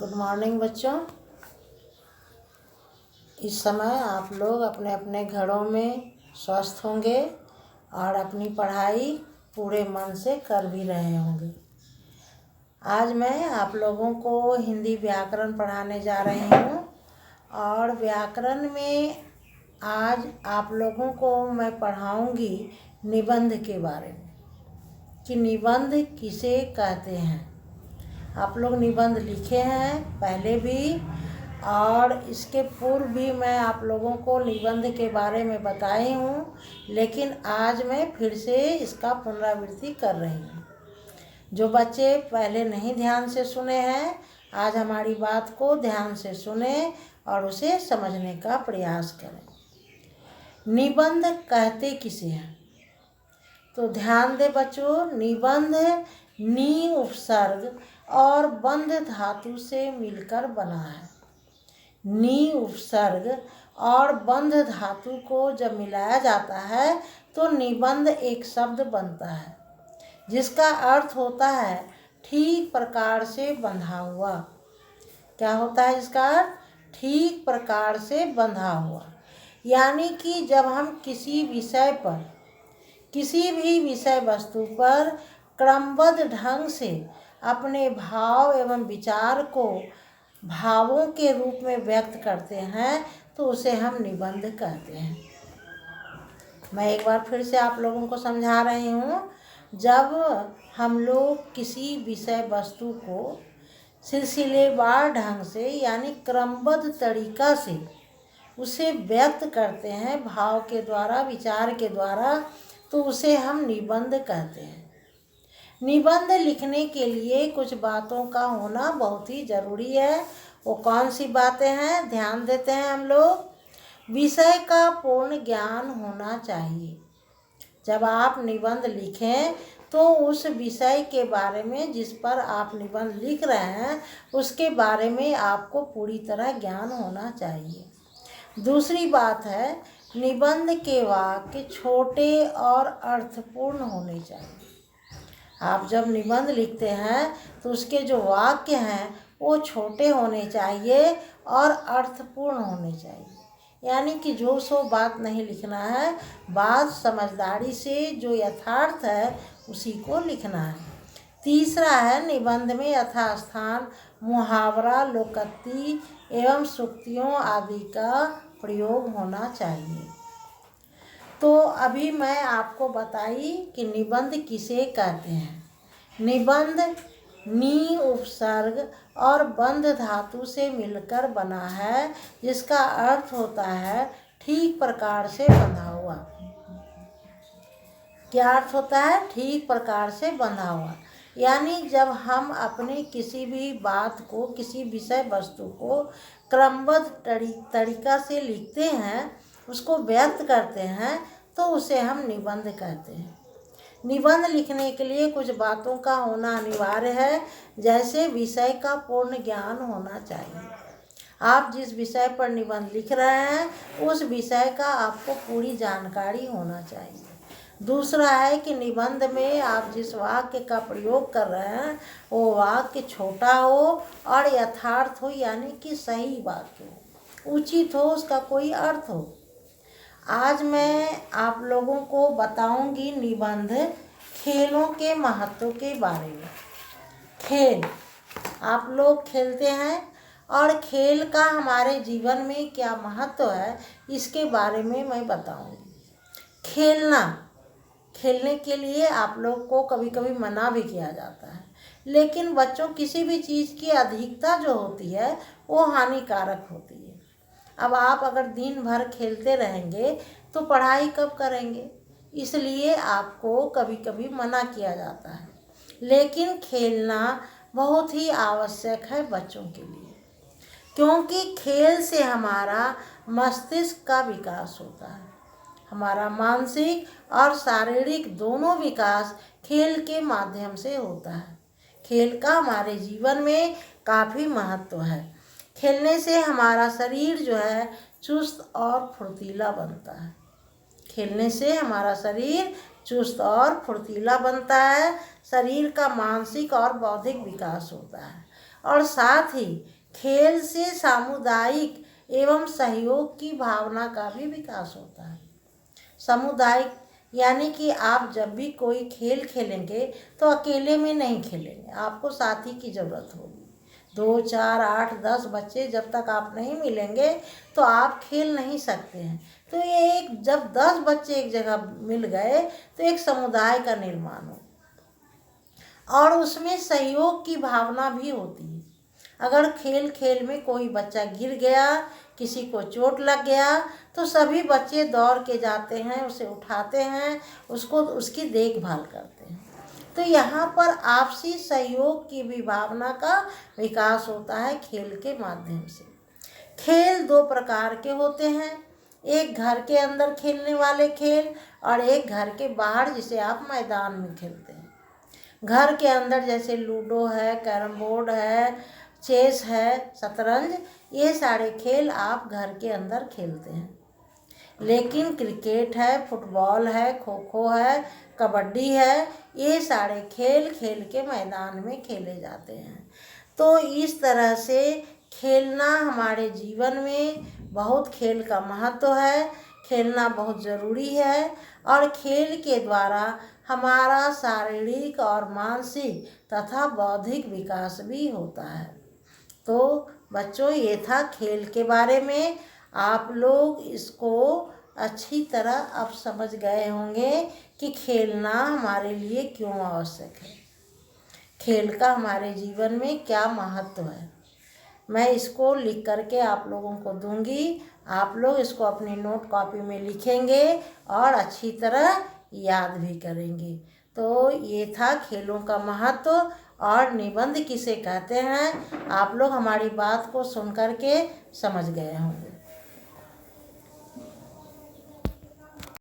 Good morning बच्चों। इस समय आप लोग अपने अपने घरों में स्वस्थ होंगे और अपनी पढ़ाई पूरे मन से कर भी रहे होंगे। आज मैं आप लोगों को हिंदी व्याकरण पढ़ाने जा रही हूँ और व्याकरण में आज आप लोगों को मैं पढ़ाऊँगी निबंध के बारे में कि निबंध किसे कहते हैं। आप लोग निबंध लिखे हैं पहले भी और इसके पूर्व भी मैं आप लोगों को निबंध के बारे में बताई हूँ, लेकिन आज मैं फिर से इसका पुनरावृत्ति कर रही हूँ। जो बच्चे पहले नहीं ध्यान से सुने हैं, आज हमारी बात को ध्यान से सुने और उसे समझने का प्रयास करें। निबंध कहते किसे हैं? तो ध्यान दे बच्चों, निबंध नी उपसर्ग और बंध धातु से मिलकर बना है। नी उपसर्ग और बंध धातु को जब मिलाया जाता है तो निबंध एक शब्द बनता है जिसका अर्थ होता है ठीक प्रकार से बंधा हुआ। क्या होता है इसका अर्थ? ठीक प्रकार से बंधा हुआ। यानी कि जब हम किसी विषय पर, किसी भी विषय वस्तु पर क्रमबद्ध ढंग से अपने भाव एवं विचार को भावों के रूप में व्यक्त करते हैं तो उसे हम निबंध कहते हैं। मैं एक बार फिर से आप लोगों को समझा रही हूँ। जब हम लोग किसी विषय वस्तु को सिलसिलेवार ढंग से यानी क्रमबद्ध तरीका से उसे व्यक्त करते हैं भाव के द्वारा, विचार के द्वारा, तो उसे हम निबंध कहते हैं। निबंध लिखने के लिए कुछ बातों का होना बहुत ही ज़रूरी है। वो कौन सी बातें हैं? ध्यान देते हैं हम लोग। विषय का पूर्ण ज्ञान होना चाहिए। जब आप निबंध लिखें तो उस विषय के बारे में जिस पर आप निबंध लिख रहे हैं उसके बारे में आपको पूरी तरह ज्ञान होना चाहिए। दूसरी बात है, निबंध के वाक्य छोटे और अर्थपूर्ण होने चाहिए। आप जब निबंध लिखते हैं तो उसके जो वाक्य हैं वो छोटे होने चाहिए और अर्थपूर्ण होने चाहिए। यानी कि जो सो बात नहीं लिखना है, बात समझदारी से जो यथार्थ है उसी को लिखना है। तीसरा है, निबंध में यथास्थान मुहावरा, लोकोक्ति एवं सूक्तियों आदि का प्रयोग होना चाहिए। तो अभी मैं आपको बताई कि निबंध किसे कहते हैं। निबंध नी उपसर्ग और बंध धातु से मिलकर बना है जिसका अर्थ होता है ठीक प्रकार से बंधा हुआ। क्या अर्थ होता है? ठीक प्रकार से बंधा हुआ। यानी जब हम अपने किसी भी बात को, किसी विषय वस्तु को क्रमबद्ध तरीका से लिखते हैं, उसको व्यक्त करते हैं, तो उसे हम निबंध कहते हैं। निबंध लिखने के लिए कुछ बातों का होना अनिवार्य है, जैसे विषय का पूर्ण ज्ञान होना चाहिए। आप जिस विषय पर निबंध लिख रहे हैं उस विषय का आपको पूरी जानकारी होना चाहिए। दूसरा है कि निबंध में आप जिस वाक्य का प्रयोग कर रहे हैं वो वाक्य छोटा हो और यथार्थ हो, यानी कि सही वाक्य हो, उचित हो, उसका कोई अर्थ हो। आज मैं आप लोगों को बताऊंगी निबंध खेलों के महत्व के बारे में। खेल, आप लोग खेलते हैं और खेल का हमारे जीवन में क्या महत्व है इसके बारे में मैं बताऊंगी। खेलने के लिए आप लोग को कभी कभी मना भी किया जाता है, लेकिन बच्चों किसी भी चीज़ की अधिकता जो होती है वो हानिकारक होती है। अब आप अगर दिन भर खेलते रहेंगे तो पढ़ाई कब करेंगे, इसलिए आपको कभी कभी मना किया जाता है। लेकिन खेलना बहुत ही आवश्यक है बच्चों के लिए, क्योंकि खेल से हमारा मस्तिष्क का विकास होता है। हमारा मानसिक और शारीरिक दोनों विकास खेल के माध्यम से होता है। खेल का हमारे जीवन में काफ़ी महत्व है। खेलने से हमारा शरीर जो है चुस्त और फुर्तीला बनता है। खेलने से हमारा शरीर चुस्त और फुर्तीला बनता है। शरीर का मानसिक और बौद्धिक विकास होता है और साथ ही खेल से सामुदायिक एवं सहयोग की भावना का भी विकास होता है। सामुदायिक यानी कि आप जब भी कोई खेल खेलेंगे तो अकेले में नहीं खेलेंगे, आपको साथी की ज़रूरत होगी। 2, 4, 8, 10 बच्चे जब तक आप नहीं मिलेंगे तो आप खेल नहीं सकते हैं। तो ये एक जब 10 बच्चे एक जगह मिल गए तो एक समुदाय का निर्माण हो और उसमें सहयोग की भावना भी होती है। अगर खेल खेल में कोई बच्चा गिर गया, किसी को चोट लग गया, तो सभी बच्चे दौड़ के जाते हैं, उसे उठाते हैं, उसको उसकी देखभाल करते हैं। तो यहाँ पर आपसी सहयोग की भी भावना का विकास होता है खेल के माध्यम से। खेल 2 प्रकार के होते हैं, एक घर के अंदर खेलने वाले खेल और एक घर के बाहर जिसे आप मैदान में खेलते हैं। घर के अंदर जैसे लूडो है, कैरम बोर्ड है, चेस है, शतरंज, ये सारे खेल आप घर के अंदर खेलते हैं। लेकिन क्रिकेट है, फुटबॉल है, खो खो है, कबड्डी है, ये सारे खेल खेल के मैदान में खेले जाते हैं। तो इस तरह से खेलना हमारे जीवन में बहुत खेल का महत्व है, खेलना बहुत ज़रूरी है और खेल के द्वारा हमारा शारीरिक और मानसिक तथा बौद्धिक विकास भी होता है। तो बच्चों, ये था खेल के बारे में। आप लोग इसको अच्छी तरह अब समझ गए होंगे कि खेलना हमारे लिए क्यों आवश्यक है, खेल का हमारे जीवन में क्या महत्व है। मैं इसको लिख करके आप लोगों को दूंगी, आप लोग इसको अपनी नोट कॉपी में लिखेंगे और अच्छी तरह याद भी करेंगे। तो ये था खेलों का महत्व और निबंध किसे कहते हैं, आप लोग हमारी बात को सुन करके समझ गए होंगे।